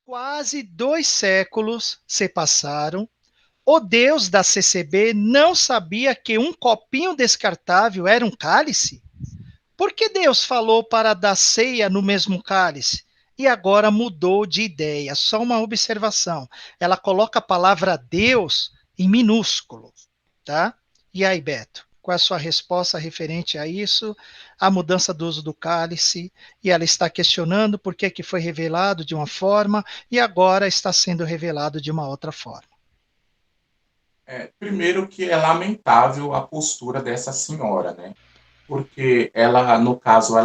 Quase 2 séculos se passaram. O Deus da CCB não sabia que um copinho descartável era um cálice? Por que Deus falou para dar ceia no mesmo cálice? E agora mudou de ideia. Só uma observação. Ela coloca a palavra Deus em minúsculo, tá? E aí, Beto? Qual é a sua resposta referente a isso, a mudança do uso do cálice? E ela está questionando por que foi revelado de uma forma e agora está sendo revelado de uma outra forma. Primeiro que é lamentável a postura dessa senhora, né? Porque ela, no caso,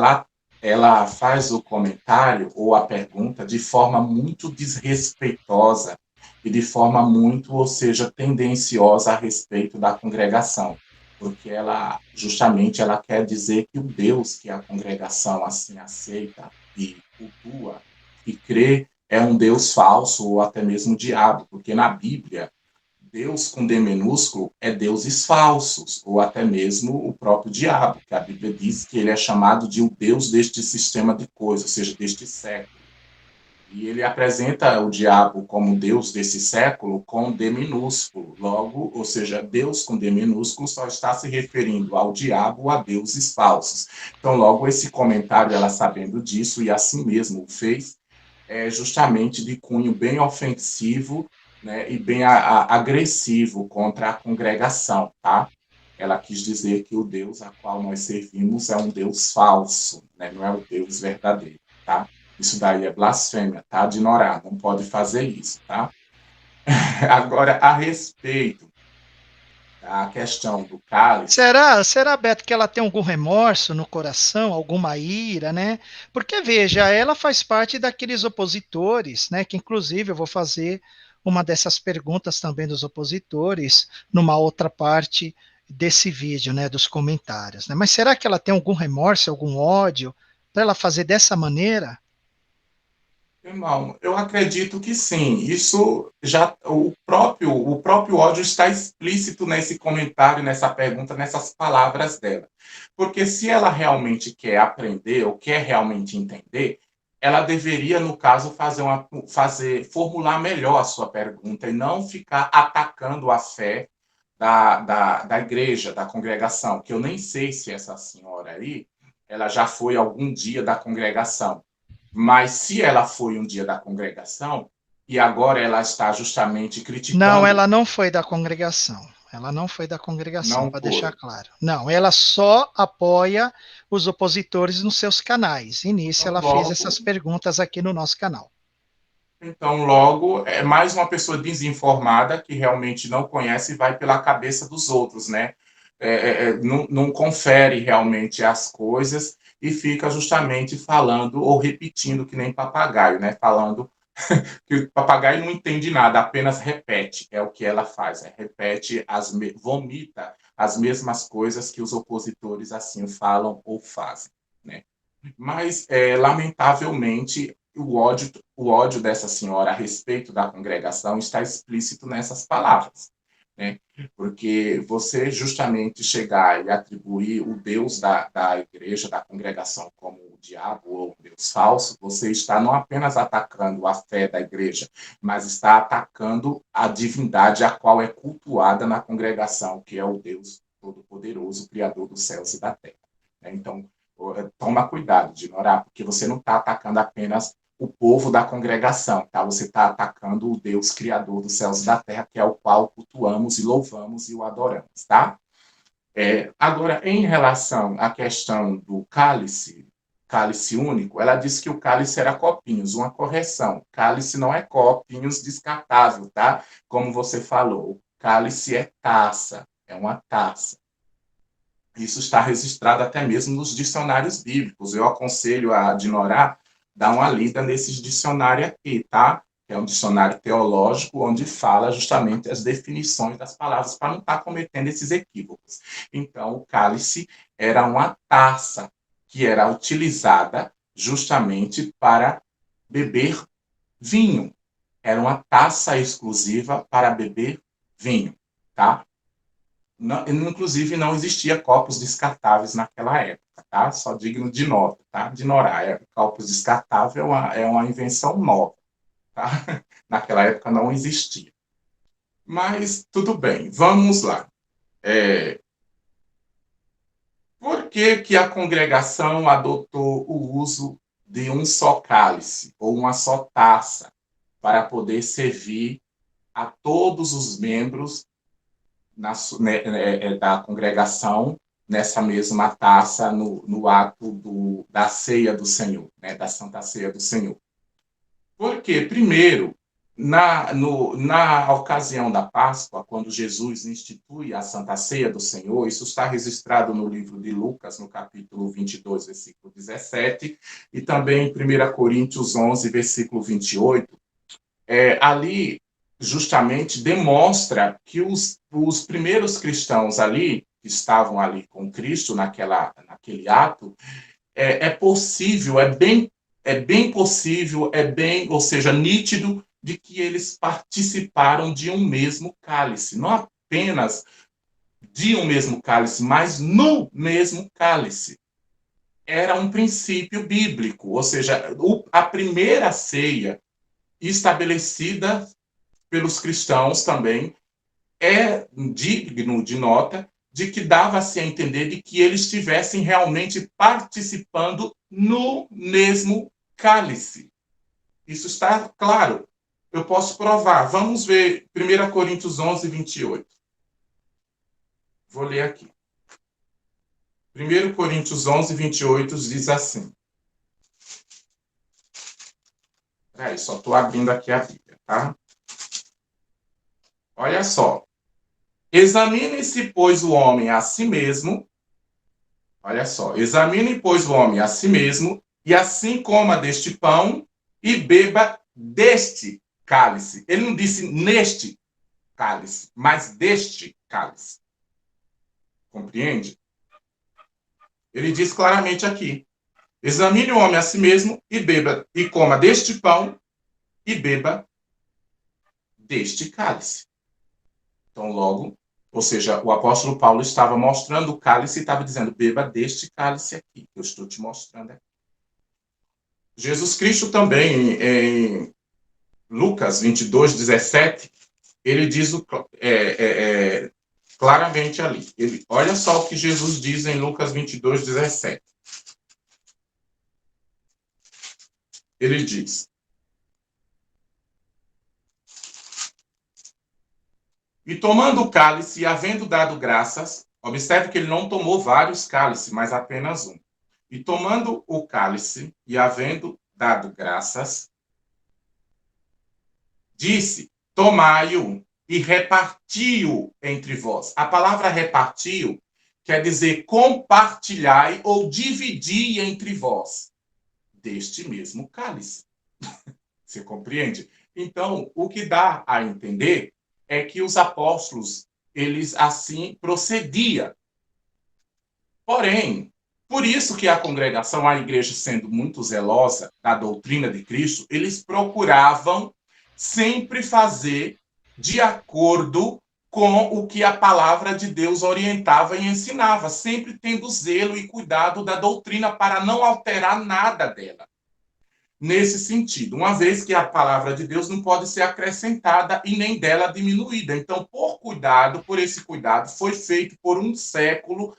ela faz o comentário ou a pergunta de forma muito desrespeitosa e de forma muito, ou seja, tendenciosa a respeito da congregação, porque ela justamente ela quer dizer que o Deus que a congregação assim aceita e cultua e crê é um Deus falso ou até mesmo o diabo, porque na Bíblia Deus com D minúsculo é deuses falsos, ou até mesmo o próprio diabo, que a Bíblia diz que ele é chamado de o Deus deste sistema de coisas, ou seja, deste século. E ele apresenta o diabo como Deus desse século com D minúsculo. Logo, ou seja, Deus com D minúsculo só está se referindo ao diabo ou a deuses falsos. Então, logo, esse comentário, ela sabendo disso e assim mesmo o fez, é justamente de cunho bem ofensivo, né, e bem agressivo contra a congregação, tá? Ela quis dizer que o Deus a qual nós servimos é um Deus falso, né? Não é o Deus verdadeiro, tá? Isso daí é blasfêmia, tá? De Norá, não pode fazer isso, tá? Agora, a respeito da questão do cálice, Será, Beto, que ela tem algum remorso no coração, alguma ira, né? Porque, veja, ela faz parte daqueles opositores, né? Que, inclusive, eu vou fazer uma dessas perguntas também dos opositores numa outra parte desse vídeo, né? Dos comentários, né? Mas será que ela tem algum remorso, algum ódio para ela fazer dessa maneira? irmão, eu acredito que sim. Isso já o próprio ódio está explícito nesse comentário, nessa pergunta, nessas palavras dela. Porque se ela realmente quer aprender ou quer realmente entender, ela deveria, no caso, formular melhor a sua pergunta e não ficar atacando a fé da igreja, da congregação, que eu nem sei se essa senhora aí, ela já foi algum dia da congregação. Mas se ela foi um dia da congregação e agora ela está justamente Não, criticando, ela não foi da congregação. Ela não foi da congregação, não para deixar foi. claro. Não, ela só apoia os opositores nos seus canais. E nisso Então, ela fez essas logo, perguntas aqui no nosso canal. então, logo, é mais uma pessoa desinformada que realmente não conhece e vai pela cabeça dos outros, né? Não confere realmente as coisas e fica justamente falando ou repetindo que nem papagaio, né? Falando que o papagaio não entende nada, apenas repete, é o que ela faz, repete, vomita as mesmas coisas que os opositores assim falam ou fazem, né? Mas, lamentavelmente, o ódio dessa senhora a respeito da congregação está explícito nessas palavras, né? Porque você justamente chegar e atribuir o Deus da igreja, da congregação, como o diabo ou um Deus falso, você está não apenas atacando a fé da igreja, mas está atacando a divindade a qual é cultuada na congregação, que é o Deus Todo-Poderoso, Criador dos céus e da terra, né? Então, toma cuidado de ignorar, porque você não está atacando apenas o povo da congregação, tá? Você está atacando o Deus Criador dos céus e da terra, que é o qual cultuamos e louvamos e o adoramos, tá? Agora, em relação à questão do cálice único, ela disse que o cálice era copinhos, uma correção. Cálice não é copinhos descartável, tá? Como você falou, o cálice é taça, é uma taça. Isso está registrado até mesmo nos dicionários bíblicos. Eu aconselho a Dinorá dar uma lida nesses dicionários aqui, tá? É um dicionário teológico onde fala justamente as definições das palavras para não estar cometendo esses equívocos. Então, o cálice era uma taça que era utilizada justamente para beber vinho. Era uma taça exclusiva para beber vinho, tá? Não, inclusive, não existia copos descartáveis naquela época, tá? Só digno de nota, tá? De Noraia. Copos descartáveis é uma invenção nova, tá? Naquela época não existia. Mas tudo bem, vamos lá. Por que que a congregação adotou o uso de um só cálice ou uma só taça para poder servir a todos os membros da congregação nessa mesma taça no ato da ceia do Senhor, né, da Santa Ceia do Senhor? Porque, primeiro, na ocasião da Páscoa, quando Jesus institui a Santa Ceia do Senhor, isso está registrado no livro de Lucas, no capítulo 22, versículo 17, e também em 1 Coríntios 11, versículo 28, ali justamente demonstra que os primeiros cristãos ali, que estavam ali com Cristo naquele ato, é possível, é bem possível, ou seja, nítido de que eles participaram de um mesmo cálice, não apenas de um mesmo cálice, mas no mesmo cálice. Era um princípio bíblico, ou seja, a primeira ceia estabelecida pelos cristãos também é digno de nota de que dava-se a entender de que eles estivessem realmente participando no mesmo cálice. Isso está claro. Eu posso provar. Vamos ver 1 Coríntios 11, 28. Vou ler aqui. 1 Coríntios 11, 28 diz assim. Peraí, só estou abrindo aqui a Bíblia, tá? Olha só. Examine-se, pois, o homem a si mesmo. Olha só. Examine, pois, o homem a si mesmo, e assim coma deste pão e beba deste cálice. Ele não disse neste cálice, mas deste cálice. Compreende? Ele diz claramente aqui. Examine o homem a si mesmo e beba e coma deste pão e beba deste cálice. Então, logo, ou seja, o apóstolo Paulo estava mostrando o cálice e estava dizendo, beba deste cálice aqui, que eu estou te mostrando aqui. Jesus Cristo também, em Lucas 22, 17, ele diz claramente ali. Olha só o que Jesus diz em Lucas 22, 17. Ele diz, e tomando o cálice e havendo dado graças, observe que ele não tomou vários cálices, mas apenas um. E tomando o cálice e havendo dado graças, disse, tomai-o e reparti-o entre vós. A palavra reparti-o quer dizer compartilhai ou dividir entre vós deste mesmo cálice. Você compreende? Então, o que dá a entender é que os apóstolos, eles assim procediam. Porém, por isso que a congregação, a igreja sendo muito zelosa da doutrina de Cristo, eles procuravam sempre fazer de acordo com o que a palavra de Deus orientava e ensinava, sempre tendo zelo e cuidado da doutrina para não alterar nada dela. Nesse sentido, uma vez que a palavra de Deus não pode ser acrescentada e nem dela diminuída. Então, por esse cuidado, foi feito por um século,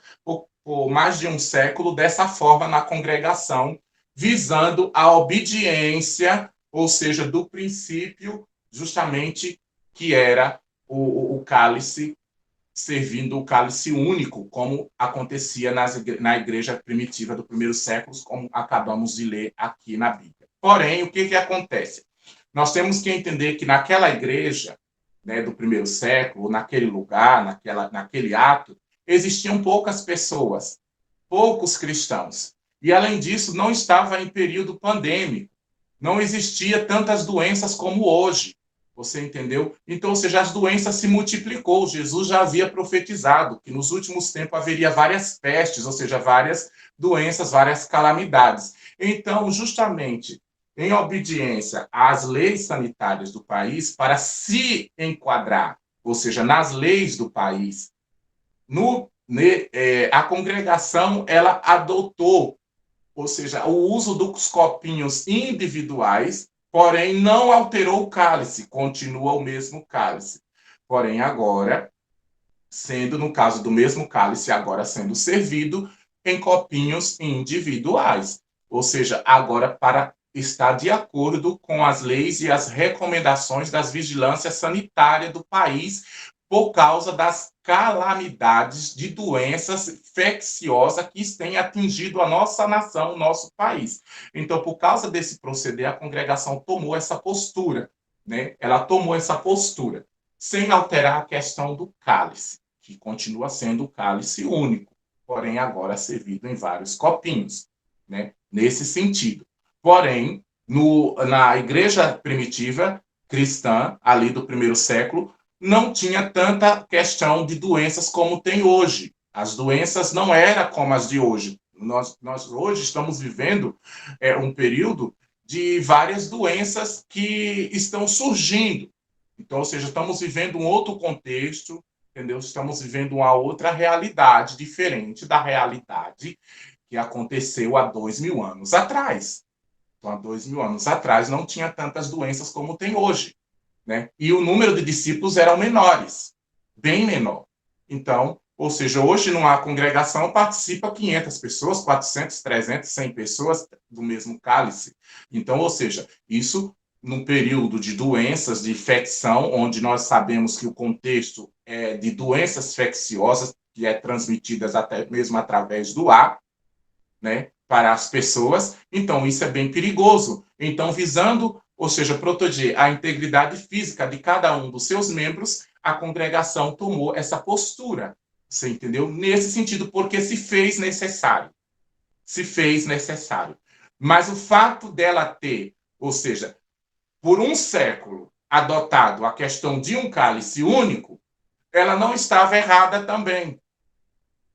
por mais de um século, dessa forma na congregação, visando a obediência, ou seja, do princípio justamente que era o cálice, servindo o cálice único, como acontecia na igreja primitiva do primeiro século, como acabamos de ler aqui na Bíblia. Porém, o que acontece? Nós temos que entender que naquela igreja, né, do primeiro século, naquele lugar, naquele ato, existiam poucas pessoas, poucos cristãos. E, além disso, não estava em período pandêmico. Não existia tantas doenças como hoje. Você entendeu? Então, ou seja, as doenças se multiplicou. Jesus já havia profetizado que nos últimos tempos haveria várias pestes, ou seja, várias doenças, várias calamidades. Então, justamente em obediência às leis sanitárias do país, para se enquadrar, ou seja, nas leis do país, a congregação ela adotou, ou seja, o uso dos copinhos individuais porém não alterou o cálice, continua o mesmo cálice. Porém, agora, sendo, no caso do mesmo cálice, agora sendo servido em copinhos individuais. Ou seja, agora para estar de acordo com as leis e as recomendações das vigilâncias sanitárias do país, por causa das calamidades de doenças infecciosas que têm atingido a nossa nação, o nosso país. Então, por causa desse proceder, a congregação tomou essa postura, né? Ela tomou essa postura, sem alterar a questão do cálice, que continua sendo o cálice único, porém agora servido em vários copinhos, né? Nesse sentido. Porém, na igreja primitiva cristã, ali do primeiro século, não tinha tanta questão de doenças como tem hoje. As doenças não eram como as de hoje. Nós hoje estamos vivendo um período de várias doenças que estão surgindo. Então, ou seja, estamos vivendo um outro contexto, entendeu? Estamos vivendo uma outra realidade, diferente da realidade que aconteceu há 2.000 anos atrás. Então, há 2.000 anos atrás não tinha tantas doenças como tem hoje, né? E o número de discípulos eram menores, bem menor. Então, ou seja, hoje numa congregação participa 500 pessoas, 400, 300, 100 pessoas do mesmo cálice. Então, ou seja, isso num período de doenças, de infecção, onde nós sabemos que o contexto é de doenças infecciosas, que é transmitidas até mesmo através do ar, né, para as pessoas. Então, isso é bem perigoso. Então, visando, ou seja, proteger a integridade física de cada um dos seus membros, a congregação tomou essa postura. Você entendeu? Nesse sentido, porque se fez necessário. Se fez necessário. Mas o fato dela ter, ou seja, por um século, adotado a questão de um cálice único, ela não estava errada também,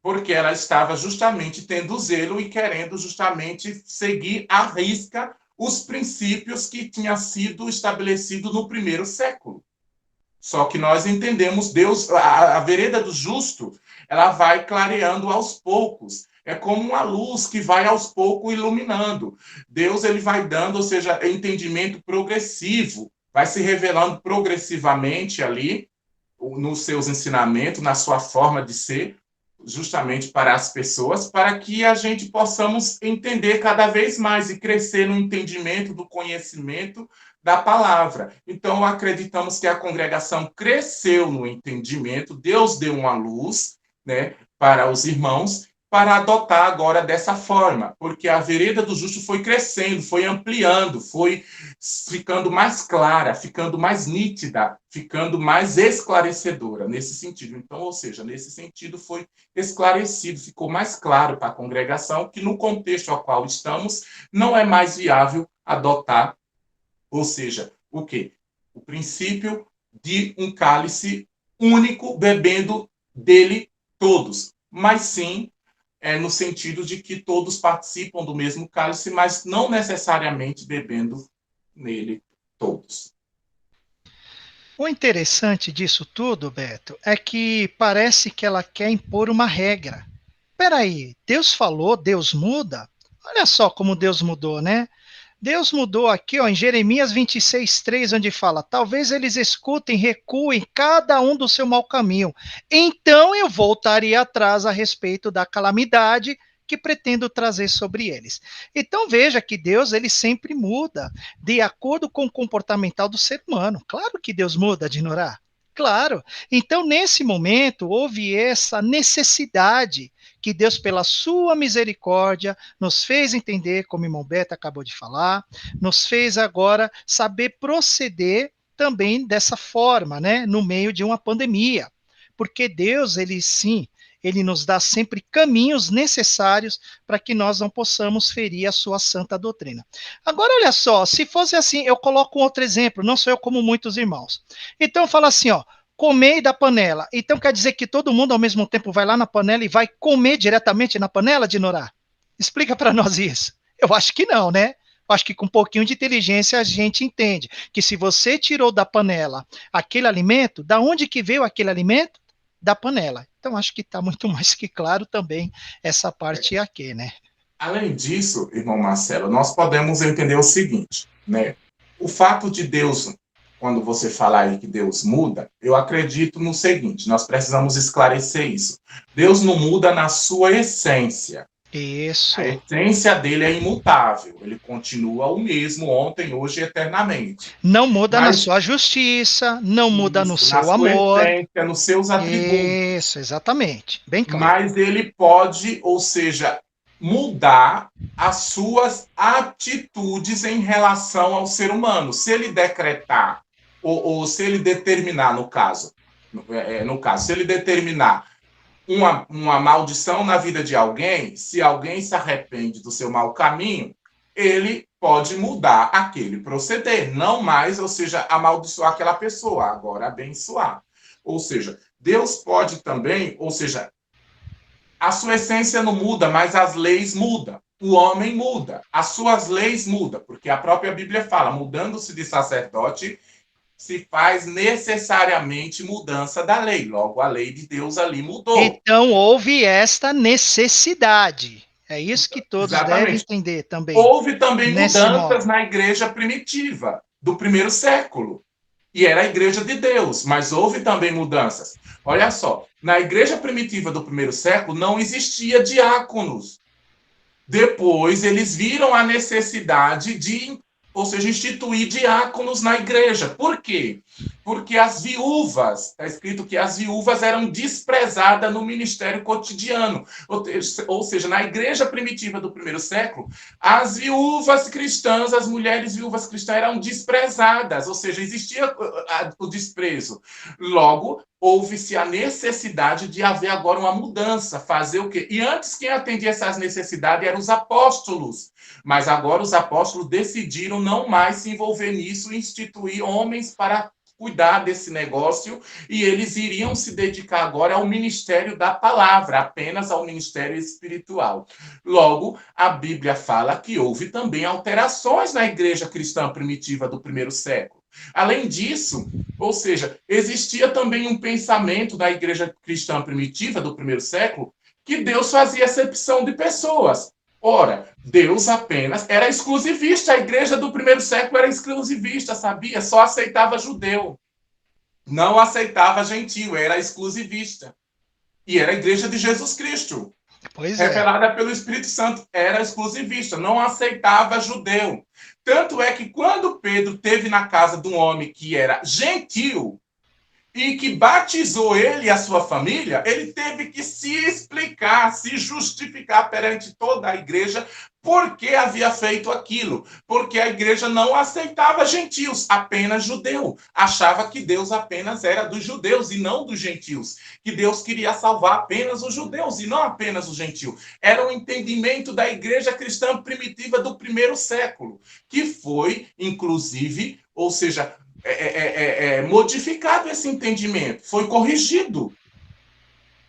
porque ela estava justamente tendo zelo e querendo justamente seguir à risca os princípios que tinham sido estabelecidos no primeiro século. Só que nós entendemos, Deus, a vereda do justo, ela vai clareando aos poucos. É como uma luz que vai aos poucos iluminando. Deus, ele vai dando, ou seja, entendimento progressivo, vai se revelando progressivamente ali nos seus ensinamentos, na sua forma de ser, justamente para as pessoas, para que a gente possamos entender cada vez mais e crescer no entendimento do conhecimento da palavra. Então, acreditamos que a congregação cresceu no entendimento, Deus deu uma luz, né, para os irmãos, para adotar agora dessa forma, porque a vereda do justo foi crescendo, foi ampliando, foi ficando mais clara, ficando mais nítida, ficando mais esclarecedora nesse sentido. Então, ou seja, nesse sentido foi esclarecido, ficou mais claro para a congregação que no contexto ao qual estamos não é mais viável adotar, ou seja, o quê? O princípio de um cálice único, bebendo dele todos, mas sim no sentido de que todos participam do mesmo cálice, mas não necessariamente bebendo nele todos. O interessante disso tudo, Beto, é que parece que ela quer impor uma regra. Peraí, Deus falou, Deus muda? Olha só como Deus mudou, né? Deus mudou aqui, ó, em Jeremias 26:3, onde fala: talvez eles escutem, recuem, cada um do seu mau caminho. Então eu voltaria atrás a respeito da calamidade que pretendo trazer sobre eles. Então veja que Deus, ele sempre muda de acordo com o comportamental do ser humano. Claro que Deus muda, Dinorá. Claro. Então, nesse momento, houve essa necessidade que Deus, pela sua misericórdia, nos fez entender, como o irmão Beto acabou de falar, nos fez agora saber proceder também dessa forma, né, no meio de uma pandemia. Porque Deus, ele sim, ele nos dá sempre caminhos necessários para que nós não possamos ferir a sua santa doutrina. Agora, olha só, se fosse assim, eu coloco um outro exemplo, não sou eu como muitos irmãos. Então, fala assim, ó, comer da panela. Então, quer dizer que todo mundo, ao mesmo tempo, vai lá na panela e vai comer diretamente na panela, Dinorá? Explica para nós isso. Eu acho que não, né? Eu acho que com um pouquinho de inteligência a gente entende que se você tirou da panela aquele alimento, da onde que veio aquele alimento? Da panela. Então, acho que está muito mais que claro também essa parte aqui, né? Além disso, irmão Marcelo, nós podemos entender o seguinte, né? O fato de Deus, quando você falar aí que Deus muda, eu acredito no seguinte, nós precisamos esclarecer isso. Deus não muda na sua essência. A Isso. essência dele é imutável, ele continua o mesmo ontem, hoje e eternamente. Não muda na Mas sua justiça, não muda no isso, na seu sua amor. essência, nos seus atributos. Isso, exatamente. Bem claro. Mas ele pode, ou seja, mudar as suas atitudes em relação ao ser humano. Se ele decretar, ou se ele determinar, no caso, se ele determinar uma maldição na vida de alguém, se alguém se arrepende do seu mau caminho, ele pode mudar aquele proceder, não mais, ou seja, amaldiçoar aquela pessoa, agora abençoar. Ou seja, Deus pode também, ou seja, a sua essência não muda, mas as leis mudam. O homem muda, as suas leis mudam, porque a própria Bíblia fala, mudando-se de sacerdote, se faz necessariamente mudança da lei. Logo, a lei de Deus ali mudou. Então houve esta necessidade. É isso que todos devem Exatamente. entender também Houve também nesse mudanças modo. na igreja primitiva, do primeiro século. E era a igreja de Deus, mas houve também mudanças. Olha só, na igreja primitiva do primeiro século não existia diáconos. Depois eles viram a necessidade de, ou seja, instituir diáconos na igreja. Por quê? Porque as viúvas, está escrito que as viúvas eram desprezadas no ministério cotidiano. Ou seja, na igreja primitiva do primeiro século, as viúvas cristãs, as mulheres viúvas cristãs eram desprezadas, ou seja, existia o desprezo. Logo, houve-se a necessidade de haver agora uma mudança, fazer o quê? E antes quem atendia essas necessidades eram os apóstolos, mas agora os apóstolos decidiram não mais se envolver nisso e instituir homens para cuidar desse negócio, e eles iriam se dedicar agora ao ministério da palavra, apenas ao ministério espiritual. Logo, a Bíblia fala que houve também alterações na igreja cristã primitiva do primeiro século. Além disso, ou seja, existia também um pensamento da igreja cristã primitiva do primeiro século que Deus fazia acepção de pessoas. Ora, Deus apenas era exclusivista. A igreja do primeiro século era exclusivista, sabia? Só aceitava judeu. Não aceitava gentil, era exclusivista. E era a igreja de Jesus Cristo, Pois é. revelada pelo Espírito Santo, era exclusivista, não aceitava judeu. Tanto é que quando Pedro teve na casa de um homem que era gentil e que batizou ele e a sua família, ele teve que se explicar, se justificar perante toda a igreja por que havia feito aquilo. Porque a igreja não aceitava gentios, apenas judeu. Achava que Deus apenas era dos judeus e não dos gentios. Que Deus queria salvar apenas os judeus e não apenas os gentios. Era um entendimento da igreja cristã primitiva do primeiro século, que foi, inclusive, ou seja, modificado esse entendimento, foi corrigido.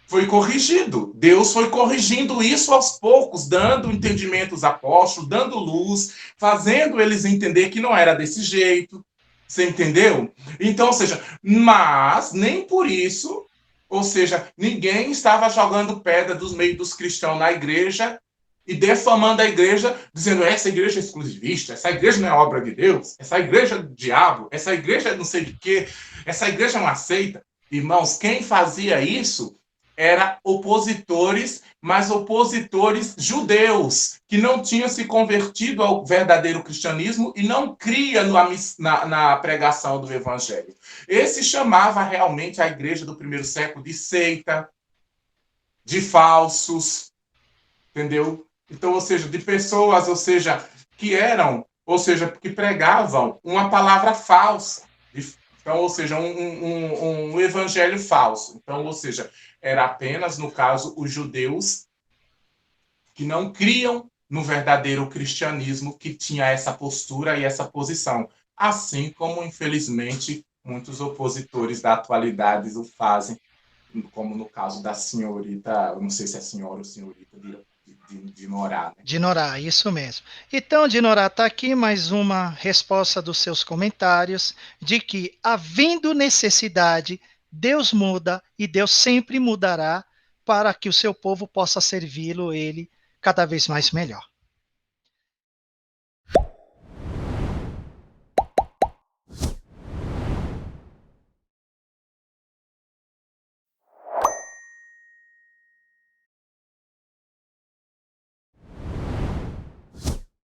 Foi corrigido. Deus foi corrigindo isso aos poucos, dando entendimento aos apóstolos, dando luz, fazendo eles entender que não era desse jeito. Você entendeu? Então, ou seja, mas nem por isso, ou seja, ninguém estava jogando pedra dos meios dos cristãos na igreja e defamando a igreja, dizendo essa igreja é exclusivista, essa igreja não é obra de Deus, essa igreja é do diabo, essa igreja é não sei de quê, essa igreja não aceita. Irmãos, quem fazia isso eram opositores, mas opositores judeus, que não tinham se convertido ao verdadeiro cristianismo e não cria na pregação do evangelho. Esse chamava realmente a igreja do primeiro século de seita, de falsos, entendeu? Então, ou seja, de pessoas, ou seja, que eram, ou seja, que pregavam uma palavra falsa. Então, ou seja, um evangelho falso. Então, ou seja, era apenas, no caso, os judeus que não criam no verdadeiro cristianismo que tinha essa postura e essa posição. Assim como, infelizmente, muitos opositores da atualidade o fazem, como no caso da senhorita, eu não sei se é senhora ou senhorita de Norá. Né? De Norá, isso mesmo. Então, de Norá, está aqui mais uma resposta dos seus comentários, de que, havendo necessidade, Deus muda e Deus sempre mudará para que o seu povo possa servi-lo, ele, cada vez mais melhor.